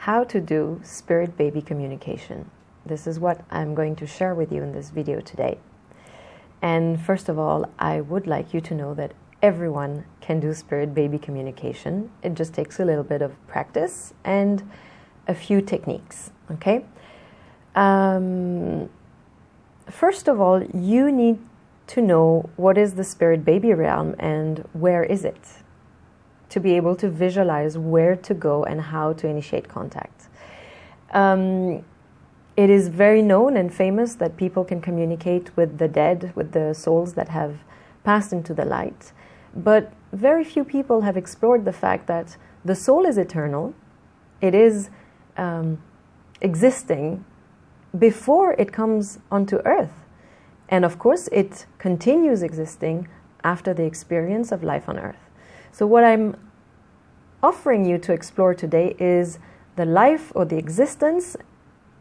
how to do spirit baby communication. This is what I'm going to share with you in this video today. And first of all, I would like you to know that everyone can do spirit baby communication. It just takes a little bit of practice and a few techniques, okay? First of all, you need to know what is the spirit baby realm and where is it, to be able to visualize where to go and how to initiate contact. It is very known and famous that people can communicate with the dead, with the souls that have passed into the light. But very few people have explored the fact that the soul is eternal. It is existing before it comes onto earth. And of course, it continues existing after the experience of life on earth. So what I'm offering you to explore today is the life or the existence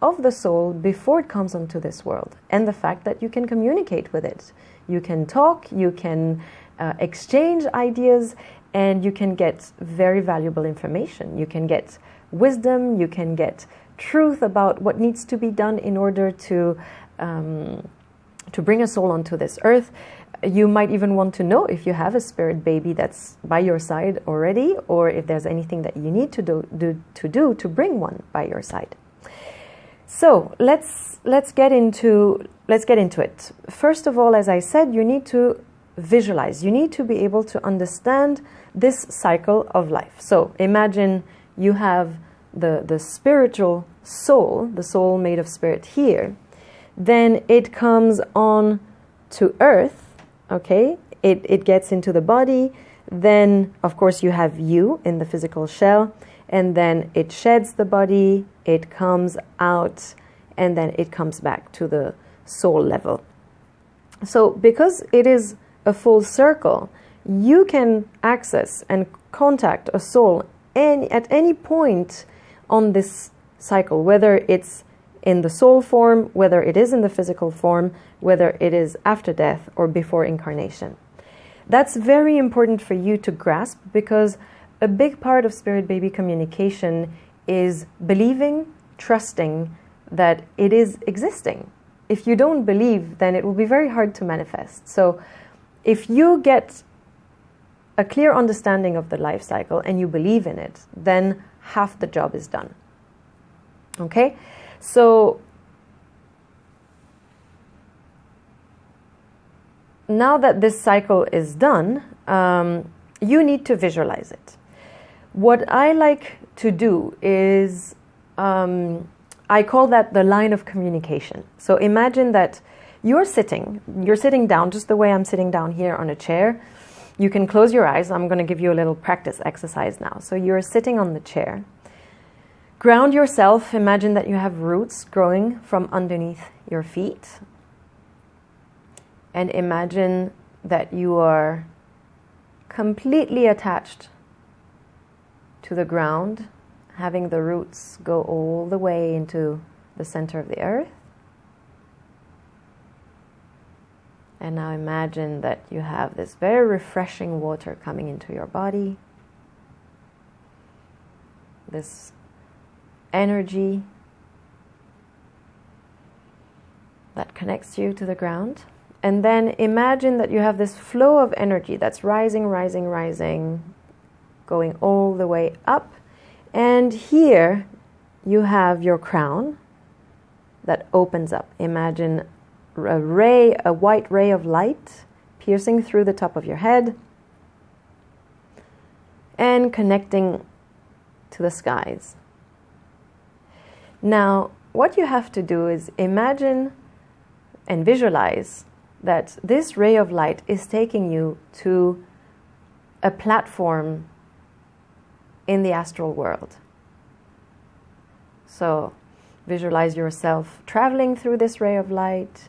of the soul before it comes onto this world, and the fact that you can communicate with it. You can talk, you can exchange ideas, and you can get very valuable information. You can get wisdom, you can get truth about what needs to be done in order to bring a soul onto this earth. You might even want to know if you have a spirit baby that's by your side already, or if there's anything that you need to do to bring one by your side. So let's get into it. First of all, as I said, you need to visualize. You need to be able to understand this cycle of life. So imagine you have the spiritual soul, the soul made of spirit here. Then it comes on to earth, okay? It gets into the body. Then, of course, you have you in the physical shell. And then it sheds the body, it comes out, and then it comes back to the soul level. So because it is a full circle, you can access and contact a soul at any point on this cycle, whether it's in the soul form, whether it is in the physical form, whether it is after death or before incarnation. That's very important for you to grasp, because a big part of spirit baby communication is believing, trusting that it is existing. If you don't believe, then it will be very hard to manifest. So if you get a clear understanding of the life cycle and you believe in it, then half the job is done. Okay? So now that this cycle is done, you need to visualize it. What I like to do is, I call that the line of communication. So imagine that you're sitting down just the way I'm sitting down here on a chair. You can close your eyes. I'm going to give you a little practice exercise now. So you're sitting on the chair. Ground yourself. Imagine that you have roots growing from underneath your feet. And imagine that you are completely attached to the ground, having the roots go all the way into the center of the earth. And now imagine that you have this very refreshing water coming into your body. This energy that connects you to the ground. And then imagine that you have this flow of energy that's rising, rising, rising, going all the way up. And here you have your crown that opens up. Imagine a white ray of light piercing through the top of your head and connecting to the skies. Now, what you have to do is imagine and visualize that this ray of light is taking you to a platform in the astral world. So visualize yourself traveling through this ray of light,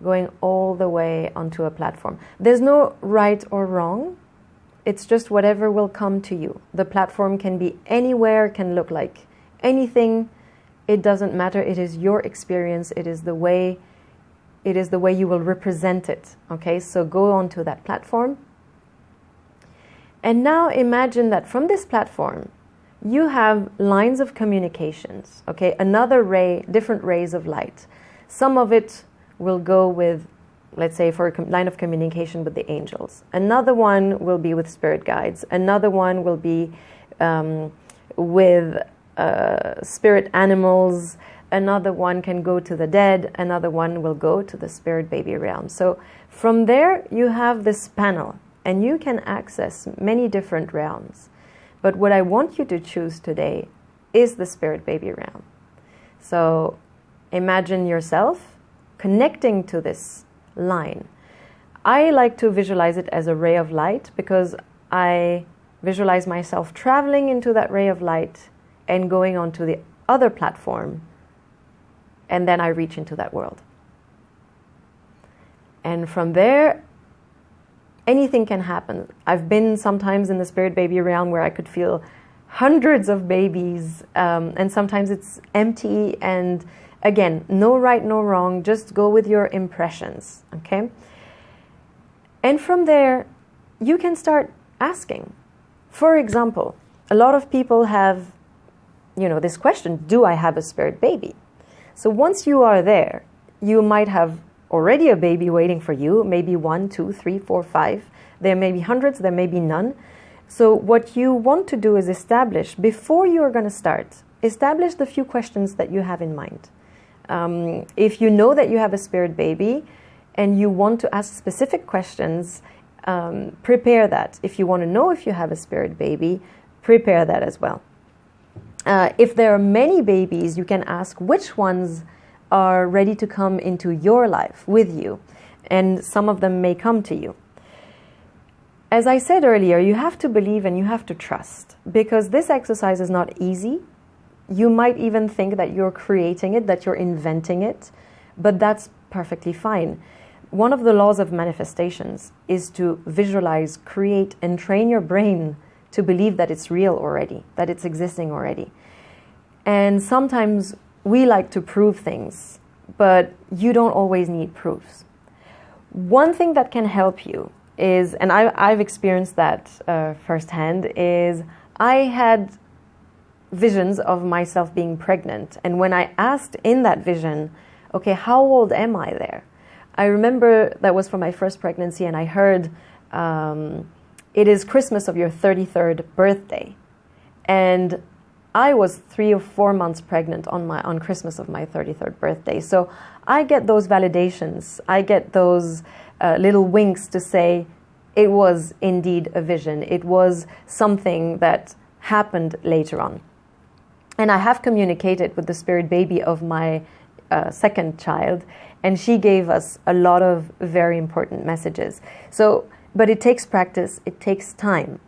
going all the way onto a platform. There's no right or wrong. It's just whatever will come to you. The platform can be anywhere, can look like anything. It doesn't matter. It is your experience. It is the way you will represent it. Okay, so go onto that platform. And now imagine that from this platform, you have lines of communications, okay? Another ray, different rays of light. Some of it will go with, let's say, for a line of communication with the angels. Another one will be with spirit guides. Another one will be with spirit animals. Another one can go to the dead. Another one will go to the spirit baby realm. So from there, you have this panel, and you can access many different realms. But what I want you to choose today is the spirit baby realm. So imagine yourself connecting to this line. I like to visualize it as a ray of light because I visualize myself traveling into that ray of light and going onto the other platform, and then I reach into that world. And from there, anything can happen. I've been sometimes in the spirit baby realm where I could feel hundreds of babies, and sometimes it's empty. And again, no right, no wrong. Just go with your impressions, okay? And from there, you can start asking. For example, a lot of people have, this question, do I have a spirit baby? So once you are there, you might have already a baby waiting for you, maybe 1, 2, 3, 4, 5. There may be hundreds, there may be none. So what you want to do is establish, before you are going to start, establish the few questions that you have in mind. If you know that you have a spirit baby and you want to ask specific questions, prepare that. If you want to know if you have a spirit baby, prepare that as well. If there are many babies, you can ask which ones are ready to come into your life with you, and some of them may come to you. As I said earlier, you have to believe and you have to trust, because this exercise is not easy. You might even think that you're creating it, that you're inventing it, but that's perfectly fine. One of the laws of manifestations is to visualize, create, and train your brain to believe that it's real already, that it's existing already. And sometimes we like to prove things, but you don't always need proofs. One thing that can help you is, and I've experienced that firsthand, is I had visions of myself being pregnant. And when I asked in that vision, okay, how old am I there? I remember that was for my first pregnancy, and I heard, it is Christmas of your 33rd birthday. And I was 3 or 4 months pregnant on Christmas of my 33rd birthday. So I get those validations. I get those little winks to say it was indeed a vision. It was something that happened later on. And I have communicated with the spirit baby of my second child, and she gave us a lot of very important messages. But it takes practice. It takes time.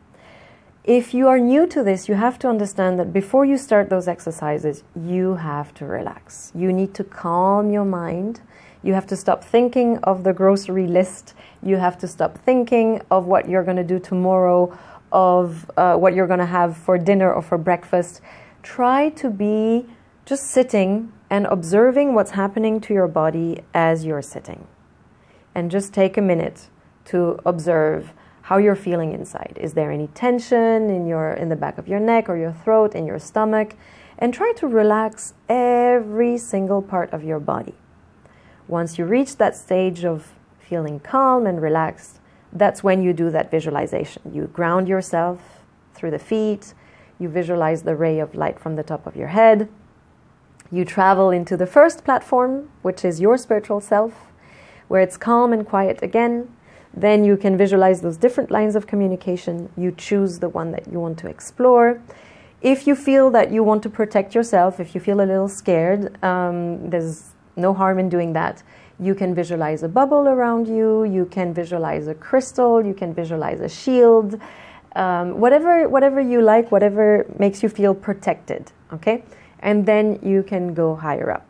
If you are new to this, you have to understand that before you start those exercises, you have to relax. You need to calm your mind. You have to stop thinking of the grocery list. You have to stop thinking of what you're going to do tomorrow, of what you're going to have for dinner or for breakfast. Try to be just sitting and observing what's happening to your body as you're sitting. And just take a minute to observe how you're feeling inside. Is there any tension in the back of your neck or your throat, in your stomach? And try to relax every single part of your body. Once you reach that stage of feeling calm and relaxed, that's when you do that visualization. You ground yourself through the feet. You visualize the ray of light from the top of your head. You travel into the first platform, which is your spiritual self, where it's calm and quiet again. Then you can visualize those different lines of communication. You choose the one that you want to explore. If you feel that you want to protect yourself, if you feel a little scared, there's no harm in doing that. You can visualize a bubble around you. You can visualize a crystal. You can visualize a shield. Whatever you like, whatever makes you feel protected, okay? And then you can go higher up.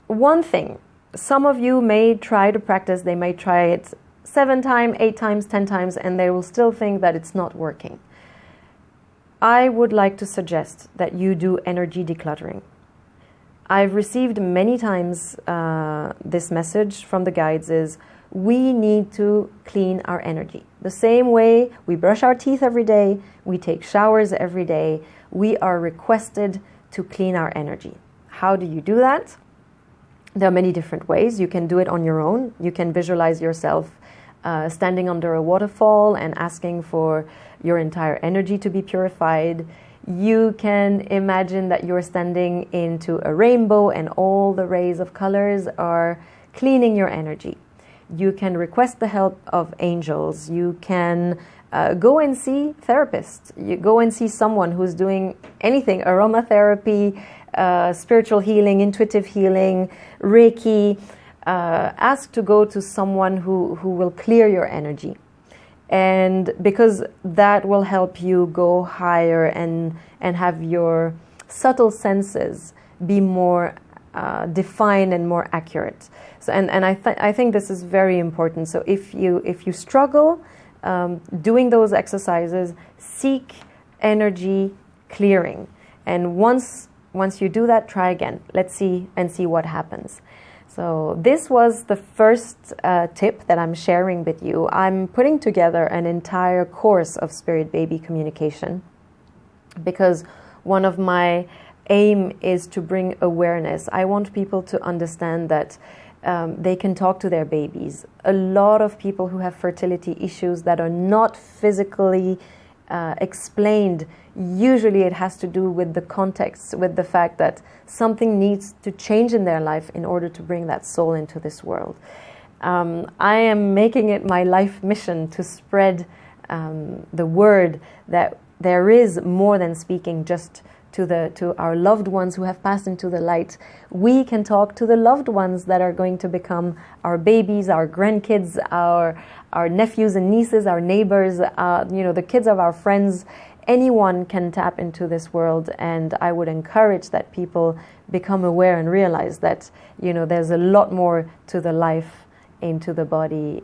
One thing, some of you may try to practice, they may try it 7 times, 8 times, 10 times, and they will still think that it's not working. I would like to suggest that you do energy decluttering. I've received many times this message from the guides is, we need to clean our energy. The same way we brush our teeth every day, we take showers every day, we are requested to clean our energy. How do you do that? There are many different ways. You can do it on your own. You can visualize yourself standing under a waterfall and asking for your entire energy to be purified. You can imagine that you're standing into a rainbow and all the rays of colors are cleaning your energy. You can request the help of angels. You can go and see therapists. You go and see someone who's doing anything, aromatherapy, spiritual healing, intuitive healing, Reiki. Ask to go to someone who will clear your energy. And because that will help you go higher and have your subtle senses be more defined and more accurate. So, and I think this is very important. So if you struggle doing those exercises, seek energy clearing. And once you do that, try again. Let's see what happens. So this was the first tip that I'm sharing with you. I'm putting together an entire course of spirit baby communication because one of my aim is to bring awareness. I want people to understand that they can talk to their babies. A lot of people who have fertility issues that are not physically explained, usually it has to do with the context, with the fact that something needs to change in their life in order to bring that soul into this world. I am making it my life mission to spread the word that there is more than speaking just to our loved ones who have passed into the light. We can talk to the loved ones that are going to become our babies, our grandkids, our nephews and nieces, our neighbors, the kids of our friends. Anyone can tap into this world, and I would encourage that people become aware and realize that there's a lot more to the life, into the body,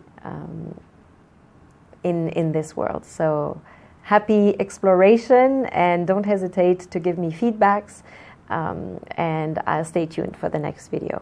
in this world. So happy exploration, and don't hesitate to give me feedbacks, and I'll stay tuned for the next video.